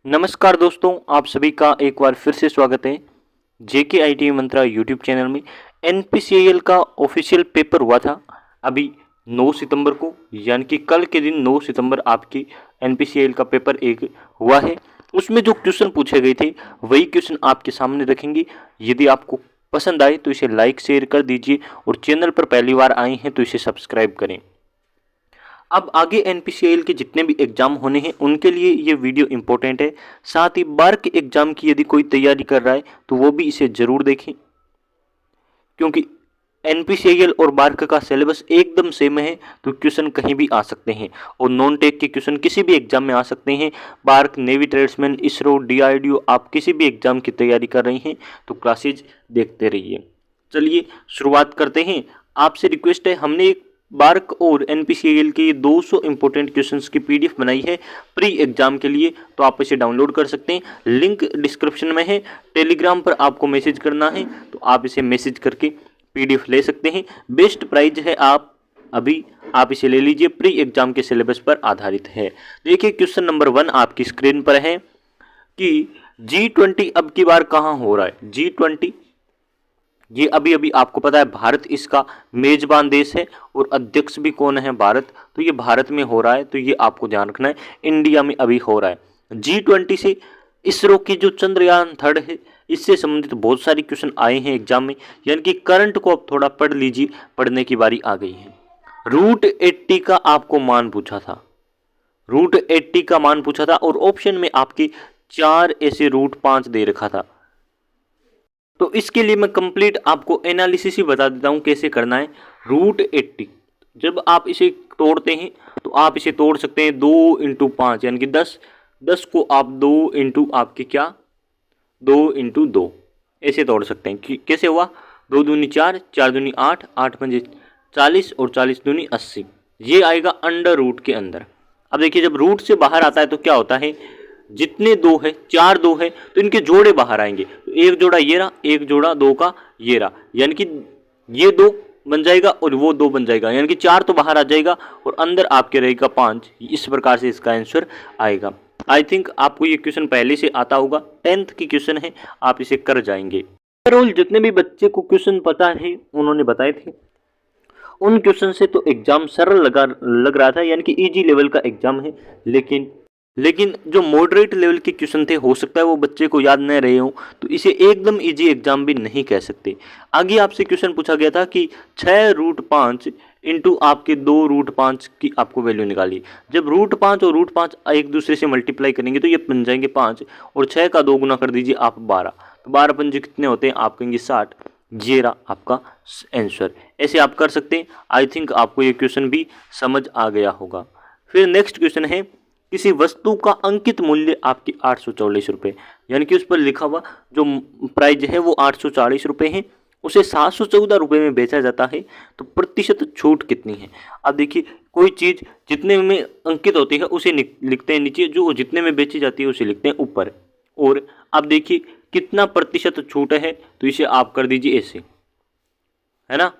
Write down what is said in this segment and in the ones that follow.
नमस्कार दोस्तों, आप सभी का एक बार फिर से स्वागत है जेके आईटी मंत्रा यूट्यूब चैनल में। एनपीसीआईएल का ऑफिशियल पेपर हुआ था अभी 9 सितंबर को, यानी कि कल के दिन 9 सितंबर आपकी एनपीसीआईएल का पेपर एक हुआ है। उसमें जो क्वेश्चन पूछे गए थे वही क्वेश्चन आपके सामने रखेंगे। यदि आपको पसंद आए तो इसे लाइक शेयर कर दीजिए और चैनल पर पहली बार आए हैं तो इसे सब्सक्राइब करें। अब आगे एनपीसीआईएल के जितने भी एग्जाम होने हैं उनके लिए ये वीडियो इंपॉर्टेंट है। साथ ही बार्क एग्जाम की यदि कोई तैयारी कर रहा है तो वो भी इसे जरूर देखें, क्योंकि एनपीसीआईएल और बार्क का सिलेबस एकदम सेम है तो क्वेश्चन कहीं भी आ सकते हैं और नॉन टेक के क्वेश्चन किसी भी एग्जाम में आ सकते हैं। बार्क, नेवी ट्रेड्समैन, इसरो, डीआरडीओ, आप किसी भी एग्जाम की तैयारी कर रही हैं तो क्लासेज देखते रहिए। चलिए शुरुआत करते हैं। आपसे रिक्वेस्ट है, हमने एक बार्क और एनपीसीआईएल के 200 इंपॉर्टेंट क्वेश्चंस की पीडीएफ बनाई है प्री एग्जाम के लिए, तो आप इसे डाउनलोड कर सकते हैं। लिंक डिस्क्रिप्शन में है। टेलीग्राम पर आपको मैसेज करना है तो आप इसे मैसेज करके पीडीएफ ले सकते हैं। बेस्ट प्राइस है, आप इसे ले लीजिए। प्री एग्जाम के सिलेबस पर आधारित है। देखिए क्वेश्चन नंबर 1 आपकी स्क्रीन पर है कि G20 अब की बार कहाँ हो रहा है। G20 ये अभी अभी आपको पता है भारत इसका मेजबान देश है और अध्यक्ष भी कौन है, भारत। तो ये भारत में हो रहा है, तो ये आपको ध्यान रखना है। इंडिया में अभी हो रहा है। G20 से इसरो की जो चंद्रयान 3 है इससे संबंधित बहुत सारे क्वेश्चन आए हैं एग्जाम में, यानी कि करंट को अब थोड़ा पढ़ लीजिए, पढ़ने की बारी आ गई है। रूट 80 का आपको मान पूछा था, रूट 80 का मान पूछा था और ऑप्शन में आपके 4 ऐसे रूट 5 दे रखा था। तो इसके लिए मैं कंप्लीट आपको एनालिसिस ही बता देता हूं कैसे करना है। रूट 80 जब आप इसे तोड़ते हैं तो आप इसे तोड़ सकते हैं 2 इंटू 5 यानी कि 10। 10 को आप 2 इंटू आपके क्या 2 इंटू 2 ऐसे तोड़ सकते हैं। कैसे हुआ, 2 दूनी 4, 4 दूनी 8, 8 पंजे 40 और 40 दूनी 80। ये आएगा अंडर रूट के अंदर। अब देखिए जब रूट से बाहर आता है तो क्या होता है, जितने 2 है, 4 2 है तो इनके जोड़े बाहर आएंगे। तो एक जोड़ा ये रहा, एक जोड़ा 2 का ये रहा, यानी कि ये 2 बन जाएगा और वो 2 बन जाएगा, यानी कि 4 तो बाहर आ जाएगा और अंदर आपके रहेगा 5। इस प्रकार से इसका आंसर आएगा। आई थिंक आपको ये क्वेश्चन पहले से आता होगा, 10th की क्वेश्चन है, आप इसे कर जाएंगे। ओवरऑल जितने भी बच्चे को क्वेश्चन पता है उन्होंने बताए थे, उन क्वेश्चन से तो एग्जाम सरल लग रहा था, यानी कि इजी लेवल का एग्जाम है। लेकिन जो मॉडरेट लेवल के क्वेश्चन थे हो सकता है वो बच्चे को याद न रहे हो, तो इसे एकदम इजी एग्जाम भी नहीं कह सकते। आगे आपसे क्वेश्चन पूछा गया था कि 6 रूट 5 इंटू आपके 2 रूट 5 की आपको वैल्यू निकालिए। जब रूट 5 और रूट 5 एक दूसरे से मल्टीप्लाई करेंगे तो ये बन जाएंगे 5 और 6 का 2 गुना कर दीजिए आप 12। तो 12 पंजे कितने होते हैं, आप कहेंगे 60। ये रहा आपका आंसर। ऐसे आप कर सकते हैं। आई थिंक आपको ये क्वेश्चन भी समझ आ गया होगा। फिर नेक्स्ट क्वेश्चन है, किसी वस्तु का अंकित मूल्य आपके 844 रुपये, यानी कि उस पर लिखा हुआ जो प्राइस है वो 840 रुपये है, उसे 714 रुपये में बेचा जाता है, तो प्रतिशत छूट कितनी है। अब देखिए कोई चीज़ जितने में अंकित होती है उसे लिखते हैं नीचे, जो जितने में बेची जाती है उसे लिखते हैं ऊपर। और अब देखिए कितना प्रतिशत छूट है, तो इसे आप कर दीजिए ऐसे, है ना।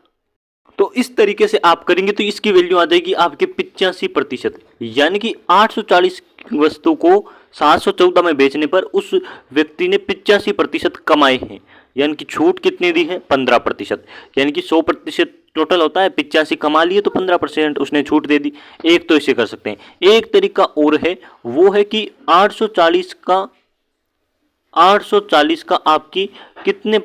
तो इस तरीके से आप करेंगे तो इसकी वैल्यू आ जाएगी आपके 85%, यानी कि 840 वस्तु को 714 में बेचने पर उस व्यक्ति ने 85% कमाए हैं, यानी कि छूट कितनी दी है 15%, यानी कि 100% टोटल होता है, 85 कमा लिए तो 15% उसने छूट दे दी। एक तो इसे कर सकते हैं। एक तरीका और है, वो है कि 840 का आपकी कितने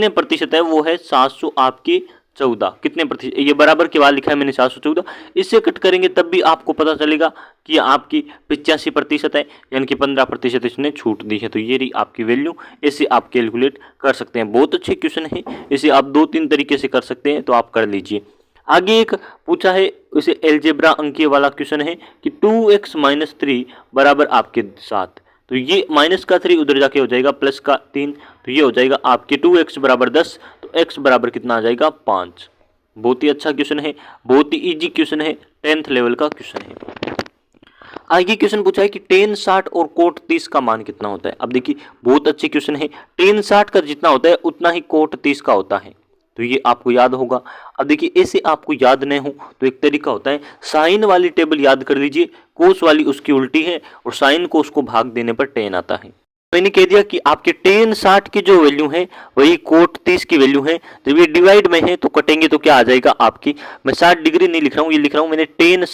प्रतिशत है, वो है 700 आपके 14। कितने प्रतिशत, ये बराबर के बाद लिखा है मैंने 714, इससे कट करेंगे तब भी आपको पता चलेगा कि आपकी 85% है, यानी कि 15% इसने छूट दी है। तो ये रही आपकी वैल्यू, इसे आप कैलकुलेट कर सकते हैं। बहुत अच्छे क्वेश्चन है, इसे आप 2-3 तरीके से कर सकते हैं, तो आप कर लीजिए। आगे एक पूछा है, इसे एलजेब्रा अंकीय वाला क्वेश्चन है कि 2x - 3 बराबर आपके 7। तो ये माइनस का 3 उधर जाके हो जाएगा प्लस का 3, तो ये हो जाएगा आपके 2x बराबर 10, तो x बराबर कितना आ जाएगा 5। बहुत ही अच्छा क्वेश्चन है, बहुत ही इजी क्वेश्चन है, 10th लेवल का क्वेश्चन है। आगे क्वेश्चन पूछा है कि tan 60 और cot 30 का मान कितना होता है। अब देखिए बहुत अच्छे क्वेश्चन है, tan 60 का जितना होता है उतना ही cot 30 का होता है। तो ये आपको याद होगा। अब देखिए ऐसे आपको याद नहीं हो तो एक तरीका होता है, साइन वाली टेबल याद कर लीजिए, कोस वाली उसकी उल्टी है और साइन को उसको भाग देने पर टेन आता है। मैंने कह दिया कि आपके टेन 60 की जो वैल्यू है वही कोट 30 की वैल्यू है। जब ये डिवाइड में है तो कटेंगे तो क्या आ जाएगा आपकी, मैं 60 डिग्री नहीं लिख रहा हूँ, ये लिख रहा हूँ मैंने टेन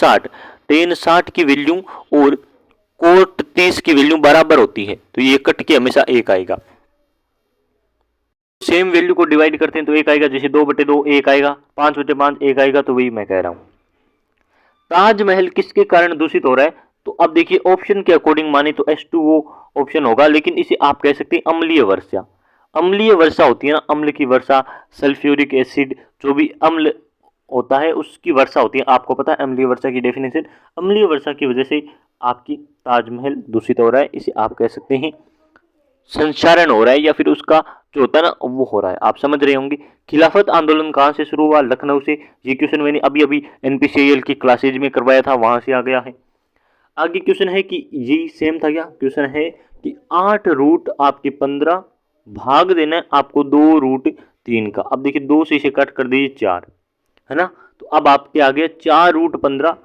60 की वैल्यू और कोट 30 की वैल्यू बराबर होती है, तो ये कट के हमेशा एक आएगा। सेम वैल्यू को डिवाइड करते हैं तो एक आएगा, जैसे 2/2 एक आएगा, 5/5 एक आएगा, तो वही मैं कह रहा हूँ। ताजमहल किसके कारण दूषित हो रहा है, तो अब देखिए ऑप्शन के अकॉर्डिंग माने तो H2O ऑप्शन होगा, लेकिन इसे आप कह सकते हैं अम्लीय वर्षा। अम्लीय वर्षा होती है ना, अम्ल की वर्षा, सल्फ्यूरिक एसिड जो भी अम्ल होता है उसकी वर्षा होती है। आपको पता है अम्लीय वर्षा की डेफिनेशन, अम्लीय वर्षा की वजह से आपकी ताजमहल दूषित हो रहा है, इसे आप कह सकते हैं संचारण हो रहा है, या फिर उसका जो होता है ना वो हो रहा है, आप समझ रहे होंगे। खिलाफत आंदोलन कहाँ से शुरू हुआ, लखनऊ से। ये क्वेश्चन मैंने अभी अभी NPCIL की क्लासेज में करवाया था, वहां से आ गया है। आगे क्वेश्चन है कि ये सेम था क्या, क्वेश्चन है कि 8 रूट आपके 15 भाग देना है आपको 2 रूट 3 का। अब देखिए 2 से इसे कट कर दीजिए 4, है ना, तो अब आपके आ गया 4 रूट 15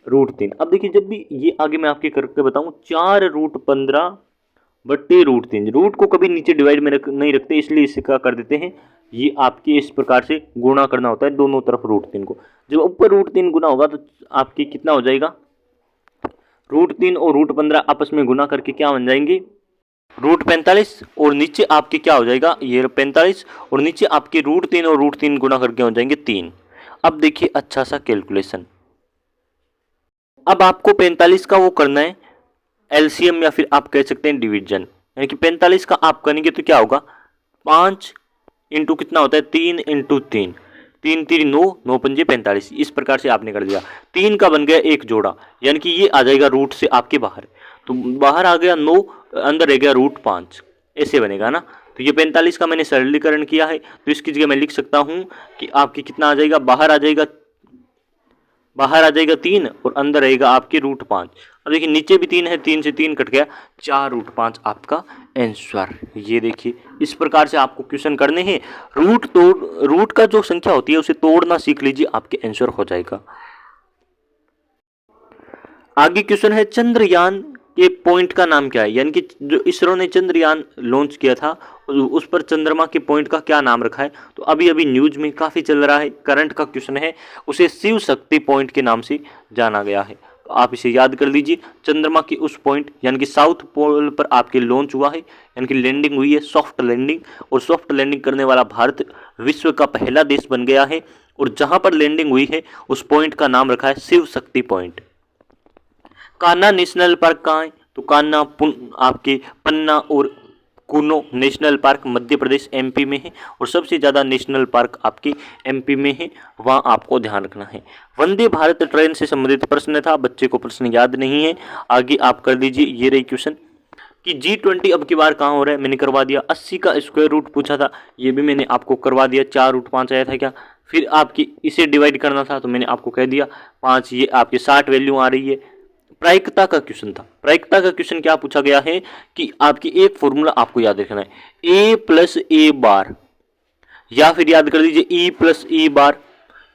रूट 3। अब देखिए जब भी ये आगे मैं आपके करके बताऊं, 4 रूट 15 बट्टे रूट 3, रूट को कभी नीचे डिवाइड में नहीं रखते, इसलिए इसे क्या कर देते हैं, ये आपके इस प्रकार से गुणा करना होता है दोनों तरफ रूट 3 को। जब ऊपर रूट 3 गुना होगा तो आपकी कितना हो जाएगा, रूट 3 और रूट 15 आपस में गुना करके क्या बन जाएंगे, रूट 45, और नीचे आपके क्या हो जाएगा, ये 45 और नीचे आपके रूट 3 और रूट 3 गुना करके हो जाएंगे 3। अब देखिए अच्छा सा कैलकुलेशन, अब आपको 45 का वो करना है एलसीएम, या फिर आप कह सकते हैं डिवीजन, यानी कि 45 का आप करेंगे तो क्या होगा, 5 इंटू कितना होता है 3 इंटू 3, 3 3 9, 9 पंजे 45, इस प्रकार से आपने कर दिया। 3 का बन गया एक जोड़ा, यानी कि ये आ जाएगा रूट से आपके बाहर, तो बाहर आ गया 9, अंदर रह गया रूट 5, ऐसे बनेगा ना। तो ये 45 का मैंने सरलीकरण किया है, तो इसकी जगह मैं लिख सकता हूँ कि आपकी कितना आ जाएगा, बाहर आ जाएगा 3 और अंदर रहेगा आपके रूट 5। अब देखिए नीचे भी 3 है, 3 से 3 कट गया, 4 रूट 5 आपका आंसर। ये देखिए इस प्रकार से आपको क्वेश्चन करने हैं, रूट का जो संख्या होती है उसे तोड़ना सीख लीजिए, आपके आंसर हो जाएगा। आगे क्वेश्चन है चंद्रयान के पॉइंट का नाम क्या है, यानी कि जो इसरो ने चंद्रयान लॉन्च किया था उस पर चंद्रमा के पॉइंट का क्या नाम रखा है, तो अभी अभी न्यूज में काफी चल रहा है, करंट का क्वेश्चन है, उसे शिव शक्ति पॉइंट के नाम से जाना गया है। तो आप इसे याद कर लीजिए, चंद्रमा की उस पॉइंट यानी कि साउथ पोल पर आपके लॉन्च हुआ है, यानी कि लैंडिंग हुई है, सॉफ्ट लैंडिंग, और सॉफ्ट लैंडिंग करने वाला भारत विश्व का पहला देश बन गया है, और जहां पर लैंडिंग हुई है उस पॉइंट का नाम रखा है Shiv Shakti point. Kanha national park कहाँ है, तो कान्हा आपके पन्ना और कुनो national park Madhya Pradesh MP में है, और सबसे ज़्यादा नेशनल पार्क आपके MP में है, वहाँ आपको ध्यान रखना है। वंदे भारत ट्रेन से संबंधित प्रश्न था, बच्चे को प्रश्न याद नहीं है, आगे आप कर दीजिए। ये रही क्वेश्चन कि G20 अब की बार कहाँ हो रहा है, मैंने करवा दिया। 80 का स्क्वायर रूट पूछा था, ये भी मैंने आपको करवा दिया, 4 रूट 5 आया था क्या। फिर आपकी इसे डिवाइड करना था तो मैंने आपको कह दिया 5, ये आपके 60 वैल्यू आ रही है। प्रायिकता का क्वेश्चन था, प्रायिकता का क्वेश्चन क्या पूछा गया है कि आपकी एक फॉर्मूला आपको याद रखना है, A प्लस ए बार, या फिर याद कर लीजिए E प्लस ई बार।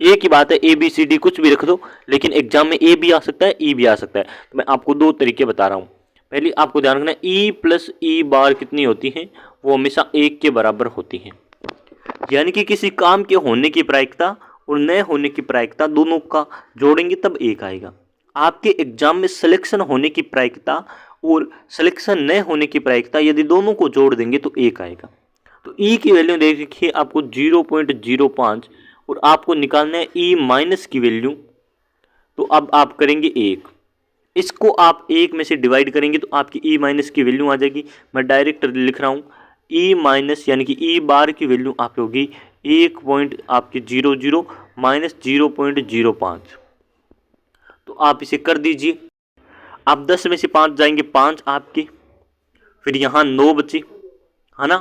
ए की बात है, ABCD कुछ भी रख दो, लेकिन एग्जाम में A भी आ सकता है E भी आ सकता है, तो मैं आपको 2 तरीके बता रहा हूँ। पहले आपको ध्यान रखना है E प्लस ई बार कितनी होती है, वो हमेशा 1 के बराबर होती है, यानी कि किसी काम के होने की प्रायिकता और न होने की प्रायिकता दोनों का जोड़ेंगे तब 1 आएगा। आपके एग्जाम में सिलेक्शन होने की प्रायिकता और सिलेक्शन न होने की प्रायिकता यदि दोनों को जोड़ देंगे तो 1 आएगा। तो E की वैल्यू देखिए आपको 0.05 और आपको निकालना है E माइनस की वैल्यू, तो अब आप करेंगे 1, इसको आप 1 में से डिवाइड करेंगे तो आपकी E माइनस की वैल्यू आ जाएगी। मैं डायरेक्ट लिख रहा हूँ, E माइनस यानी कि E बार की वैल्यू आप होगी 1.00 माइनस 0.05, तो आप इसे कर दीजिए। आप 10 में से 5 जाएंगे 5 आपके, फिर यहाँ 9 बचे, है ना,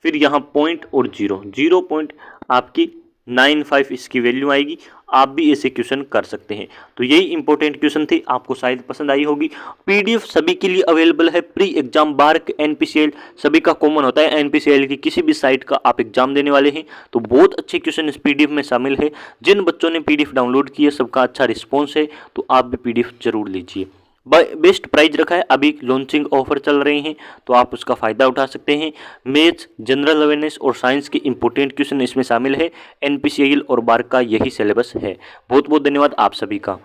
फिर यहाँ पॉइंट और 0 पॉइंट आपकी 95 इसकी वैल्यू आएगी। आप भी ऐसे क्वेश्चन कर सकते हैं। तो यही इंपॉर्टेंट क्वेश्चन थे, आपको शायद पसंद आई होगी। पीडीएफ सभी के लिए अवेलेबल है। प्री एग्जाम बार्क एनपीसीएल सभी का कॉमन होता है। एनपीसीएल की किसी भी साइट का आप एग्जाम देने वाले हैं तो बहुत अच्छे क्वेश्चन इस पीडीएफ में शामिल है। जिन बच्चों ने पीडीएफ डाउनलोड किया सबका अच्छा रिस्पॉन्स है, तो आप भी पीडीएफ जरूर लीजिए। बेस्ट प्राइस रखा है, अभी लॉन्चिंग ऑफर चल रहे हैं तो आप उसका फायदा उठा सकते हैं। मैथ्स, जनरल अवेयरनेस और साइंस के इंपॉर्टेंट क्वेश्चन इसमें शामिल है। एनपीसीएल और बार्क का यही सिलेबस है। बहुत बहुत धन्यवाद आप सभी का।